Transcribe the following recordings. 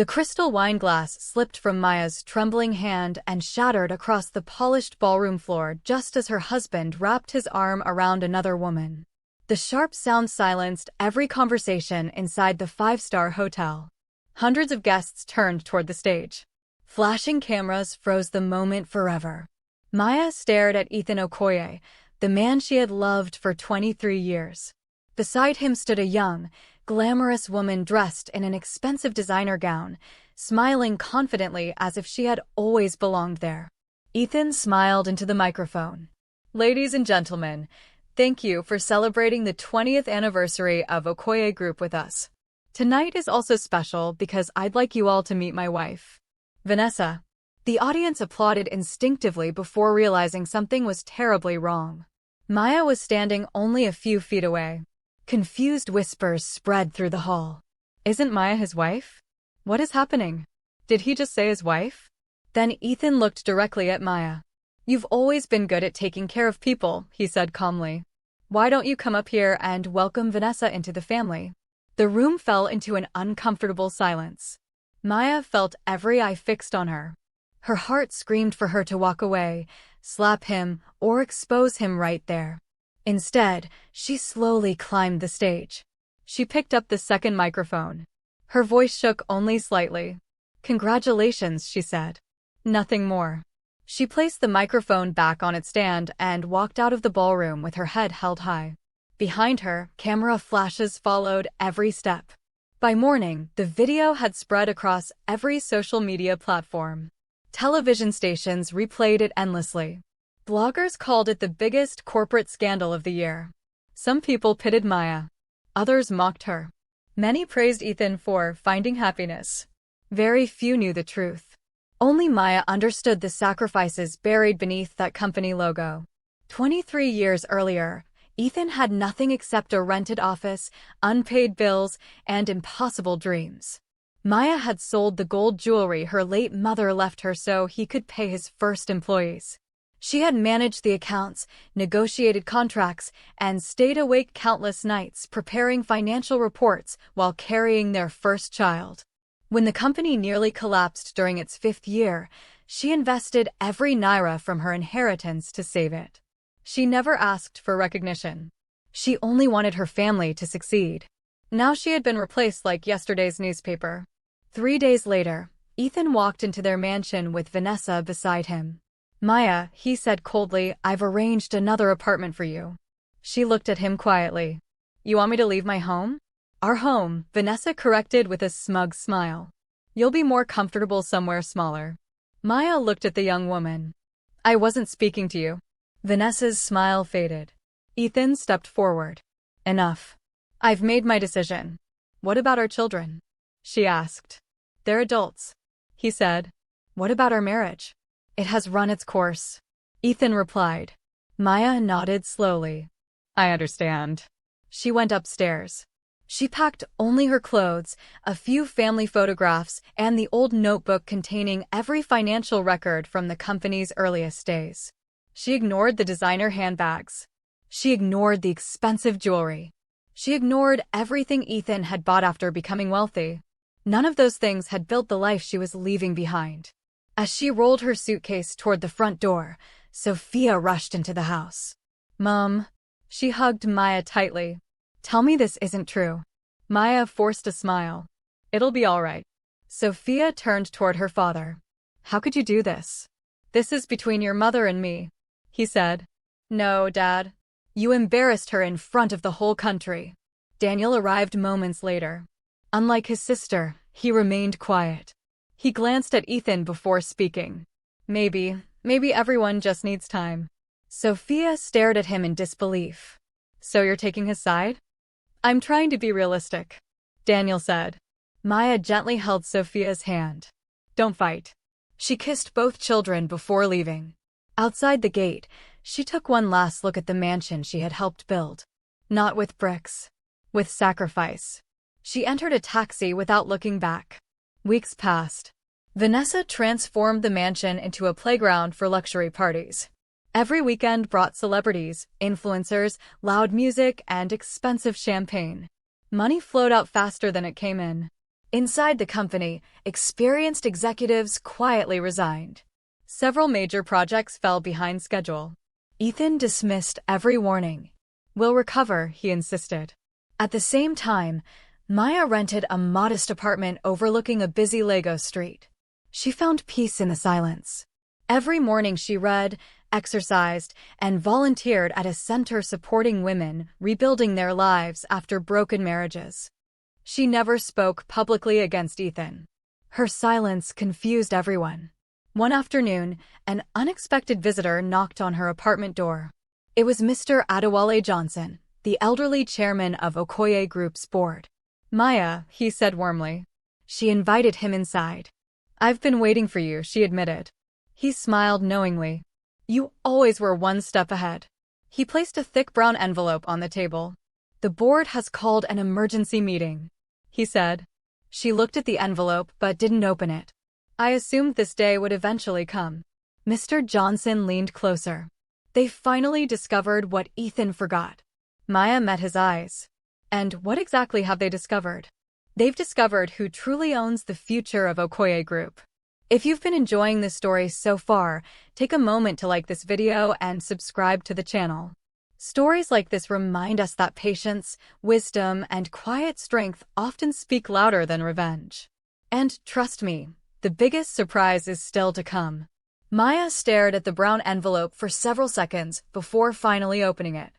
The crystal wine glass slipped from Maya's trembling hand and shattered across the polished ballroom floor just as her husband wrapped his arm around another woman. The sharp sound silenced every conversation inside the five-star hotel. Hundreds of guests turned toward the stage. Flashing cameras froze the moment forever. Maya stared at Ethan Okoye, the man she had loved for 23 years. Beside him stood a young, glamorous woman dressed in an expensive designer gown, smiling confidently as if she had always belonged there. Ethan smiled into the microphone. "Ladies and gentlemen, thank you for celebrating the 20th anniversary of Okoye Group with us. Tonight is also special because I'd like you all to meet my wife, Vanessa." The audience applauded instinctively before realizing something was terribly wrong. Maya was standing only a few feet away. Confused whispers spread through the hall. "Isn't Maya his wife? What is happening? Did he just say his wife?" Then Ethan looked directly at Maya. "You've always been good at taking care of people," he said calmly. "Why don't you come up here and welcome Vanessa into the family?" The room fell into an uncomfortable silence. Maya felt every eye fixed on her. Her heart screamed for her to walk away, slap him, or expose him right there. Instead, she slowly climbed the stage. She picked up the second microphone. Her voice shook only slightly. "Congratulations," she said. Nothing more. She placed the microphone back on its stand and walked out of the ballroom with her head held high. Behind her, camera flashes followed every step. By morning, the video had spread across every social media platform. Television stations replayed it endlessly. Bloggers called it the biggest corporate scandal of the year. Some people pitied Maya. Others mocked her. Many praised Ethan for finding happiness. Very few knew the truth. Only Maya understood the sacrifices buried beneath that company logo. 23 years earlier, Ethan had nothing except a rented office, unpaid bills, and impossible dreams. Maya had sold the gold jewelry her late mother left her so he could pay his first employees. She had managed the accounts, negotiated contracts, and stayed awake countless nights preparing financial reports while carrying their first child. When the company nearly collapsed during its 5th year, she invested every naira from her inheritance to save it. She never asked for recognition. She only wanted her family to succeed. Now she had been replaced like yesterday's newspaper. 3 days later, Ethan walked into their mansion with Vanessa beside him. "Maya," he said coldly, "I've arranged another apartment for you." She looked at him quietly. "You want me to leave my home?" "Our home," Vanessa corrected with a smug smile. "You'll be more comfortable somewhere smaller." Maya looked at the young woman. "I wasn't speaking to you." Vanessa's smile faded. Ethan stepped forward. "Enough. I've made my decision." "What about our children?" she asked. "They're adults," he said. "What about our marriage?" "It has run its course," Ethan replied. Maya nodded slowly. "I understand." She went upstairs. She packed only her clothes, a few family photographs, and the old notebook containing every financial record from the company's earliest days. She ignored the designer handbags. She ignored the expensive jewelry. She ignored everything Ethan had bought after becoming wealthy. None of those things had built the life she was leaving behind. As she rolled her suitcase toward the front door, Sophia rushed into the house. "Mom." She hugged Maya tightly. "Tell me this isn't true." Maya forced a smile. "It'll be all right." Sophia turned toward her father. "How could you do this?" "This is between your mother and me," he said. "No, Dad. You embarrassed her in front of the whole country." Daniel arrived moments later. Unlike his sister, he remained quiet. He glanced at Ethan before speaking. Maybe everyone just needs time." Sophia stared at him in disbelief. "So you're taking his side?" "I'm trying to be realistic," Daniel said. Maya gently held Sophia's hand. "Don't fight." She kissed both children before leaving. Outside the gate, she took one last look at the mansion she had helped build. Not with bricks. With sacrifice. She entered a taxi without looking back. Weeks passed. Vanessa transformed the mansion into a playground for luxury parties. Every weekend brought celebrities, influencers, loud music, and expensive champagne. Money flowed out faster than it came in. Inside the company, experienced executives quietly resigned. Several major projects fell behind schedule. Ethan dismissed every warning. "We'll recover," he insisted. At the same time, Maya rented a modest apartment overlooking a busy Lego street. She found peace in the silence. Every morning she read, exercised, and volunteered at a center supporting women rebuilding their lives after broken marriages. She never spoke publicly against Ethan. Her silence confused everyone. One afternoon, an unexpected visitor knocked on her apartment door. It was Mr. Adewale Johnson, the elderly chairman of Okoye Group's board. "Maya," he said warmly. She invited him inside. "I've been waiting for you," she admitted. He smiled knowingly. "You always were one step ahead." He placed a thick brown envelope on the table. "The board has called an emergency meeting," he said. She looked at the envelope but didn't open it. "I assumed this day would eventually come." Mr. Johnson leaned closer. They finally discovered what Ethan forgot. Maya met his eyes. "And what exactly have they discovered?" "They've discovered who truly owns the future of Okoye Group." If you've been enjoying this story so far, take a moment to like this video and subscribe to the channel. Stories like this remind us that patience, wisdom, and quiet strength often speak louder than revenge. And trust me, the biggest surprise is still to come. Maya stared at the brown envelope for several seconds before finally opening it.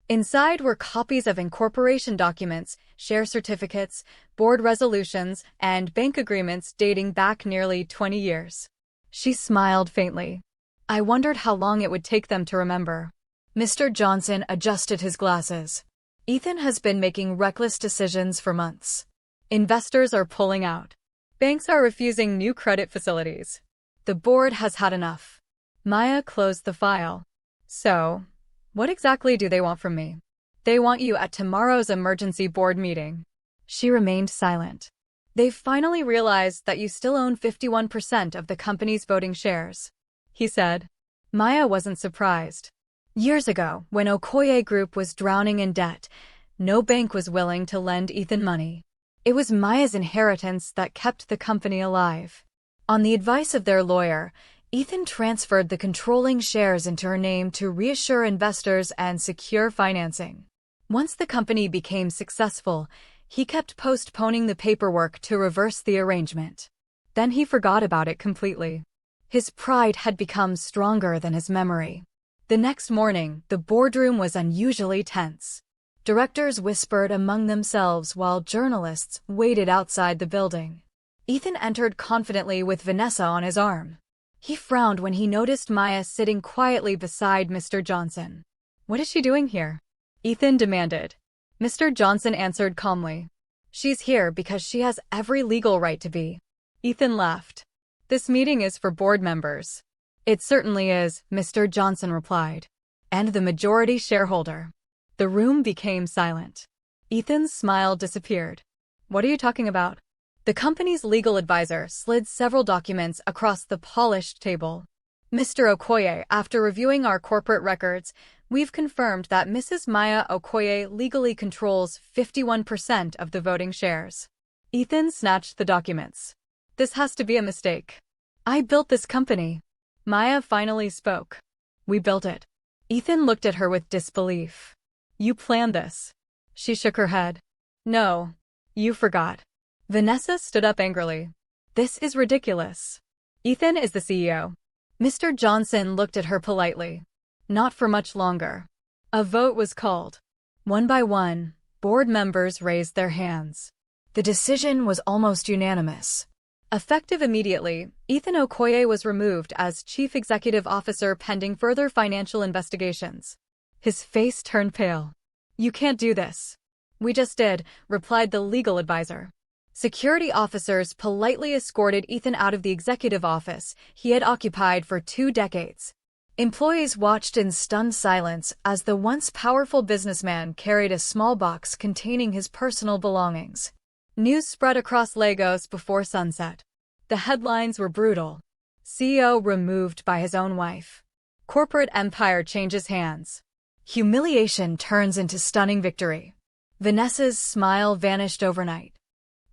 Inside were copies of incorporation documents, share certificates, board resolutions, and bank agreements dating back nearly 20 years. She smiled faintly. "I wondered how long it would take them to remember." Mr. Johnson adjusted his glasses. "Ethan has been making reckless decisions for months. Investors are pulling out. Banks are refusing new credit facilities. The board has had enough." Maya closed the file. "So, what exactly do they want from me?" "They want you at tomorrow's emergency board meeting." She remained silent. "They've finally realized that you still own 51% of the company's voting shares," he said. Maya wasn't surprised. Years ago, when Okoye Group was drowning in debt, no bank was willing to lend Ethan money. It was Maya's inheritance that kept the company alive. On the advice of their lawyer, Ethan transferred the controlling shares into her name to reassure investors and secure financing. Once the company became successful, he kept postponing the paperwork to reverse the arrangement. Then he forgot about it completely. His pride had become stronger than his memory. The next morning, the boardroom was unusually tense. Directors whispered among themselves while journalists waited outside the building. Ethan entered confidently with Vanessa on his arm. He frowned when he noticed Maya sitting quietly beside Mr. Johnson. "What is she doing here?" Ethan demanded. Mr. Johnson answered calmly. "She's here because she has every legal right to be." Ethan laughed. "This meeting is for board members." "It certainly is," Mr. Johnson replied. "And the majority shareholder." The room became silent. Ethan's smile disappeared. "What are you talking about?" The company's legal advisor slid several documents across the polished table. "Mr. Okoye, after reviewing our corporate records, we've confirmed that Mrs. Maya Okoye legally controls 51% of the voting shares." Ethan snatched the documents. "This has to be a mistake. I built this company." Maya finally spoke. "We built it." Ethan looked at her with disbelief. "You planned this." She shook her head. "No, you forgot." Vanessa stood up angrily. "This is ridiculous. Ethan is the CEO." Mr. Johnson looked at her politely. Not for much longer. A vote was called. One by one, board members raised their hands. The decision was almost unanimous. Effective immediately, Ethan Okoye was removed as Chief Executive Officer pending further financial investigations. His face turned pale. "You can't do this." "We just did," replied the legal advisor. Security officers politely escorted Ethan out of the executive office he had occupied for 2 decades. Employees watched in stunned silence as the once powerful businessman carried a small box containing his personal belongings. News spread across Lagos before sunset. The headlines were brutal. CEO removed by his own wife. Corporate empire changes hands. Humiliation turns into stunning victory. Vanessa's smile vanished overnight.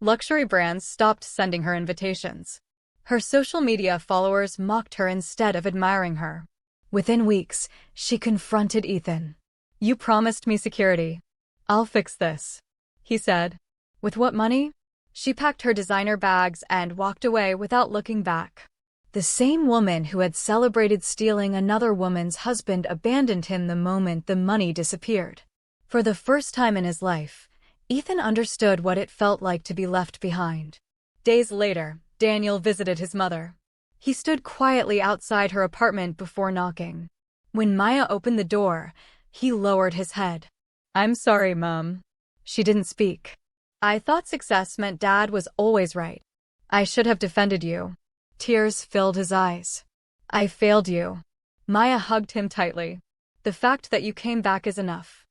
Luxury brands stopped sending her invitations. Her social media followers mocked her instead of admiring her. Within weeks, she confronted Ethan. "You promised me security. I'll fix this," he said. With what money? She packed her designer bags and walked away without looking back. The same woman who had celebrated stealing another woman's husband abandoned him the moment the money disappeared. For the first time in his life, Ethan understood what it felt like to be left behind. Days later, Daniel visited his mother. He stood quietly outside her apartment before knocking. When Maya opened the door, he lowered his head. "I'm sorry, Mom." She didn't speak. "I thought success meant Dad was always right. I should have defended you." Tears filled his eyes. "I failed you." Maya hugged him tightly. "The fact that you came back is enough."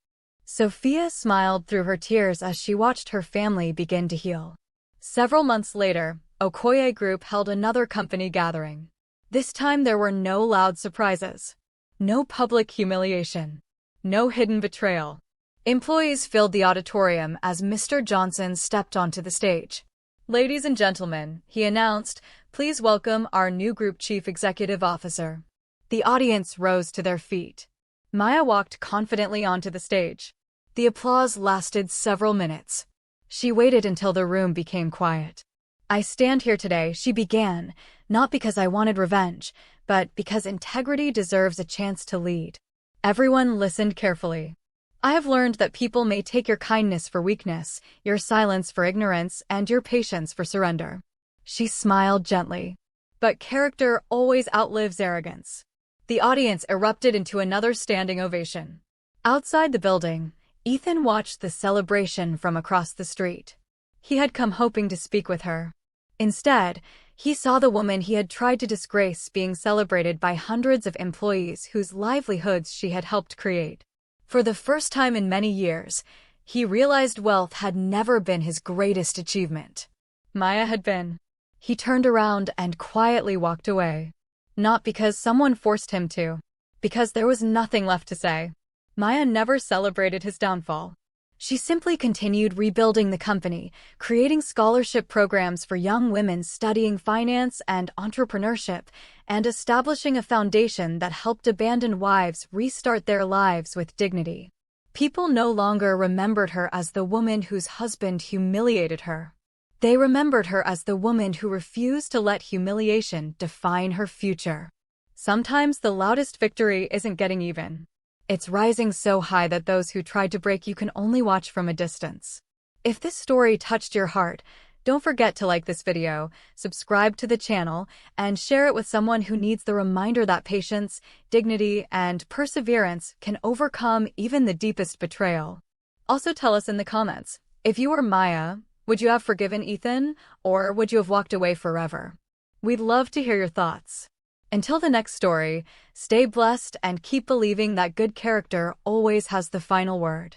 Sophia smiled through her tears as she watched her family begin to heal. Several months later, Okoye Group held another company gathering. This time there were no loud surprises. No public humiliation. No hidden betrayal. Employees filled the auditorium as Mr. Johnson stepped onto the stage. "Ladies and gentlemen," he announced, "please welcome our new Group Chief Executive Officer." The audience rose to their feet. Maya walked confidently onto the stage. The applause lasted several minutes. She waited until the room became quiet. "I stand here today," she began, "not because I wanted revenge, but because integrity deserves a chance to lead." Everyone listened carefully. "I have learned that people may take your kindness for weakness, your silence for ignorance, and your patience for surrender." She smiled gently. "But character always outlives arrogance." The audience erupted into another standing ovation. Outside the building, Ethan watched the celebration from across the street. He had come hoping to speak with her. Instead, he saw the woman he had tried to disgrace being celebrated by hundreds of employees whose livelihoods she had helped create. For the first time in many years, he realized wealth had never been his greatest achievement. Maya had been. He turned around and quietly walked away. Not because someone forced him to, because there was nothing left to say. Maya never celebrated his downfall. She simply continued rebuilding the company, creating scholarship programs for young women studying finance and entrepreneurship, and establishing a foundation that helped abandoned wives restart their lives with dignity. People no longer remembered her as the woman whose husband humiliated her. They remembered her as the woman who refused to let humiliation define her future. Sometimes the loudest victory isn't getting even. It's rising so high that those who tried to break you can only watch from a distance. If this story touched your heart, don't forget to like this video, subscribe to the channel, and share it with someone who needs the reminder that patience, dignity, and perseverance can overcome even the deepest betrayal. Also tell us in the comments, if you were Maya, would you have forgiven Ethan, or would you have walked away forever? We'd love to hear your thoughts. Until the next story, stay blessed and keep believing that good character always has the final word.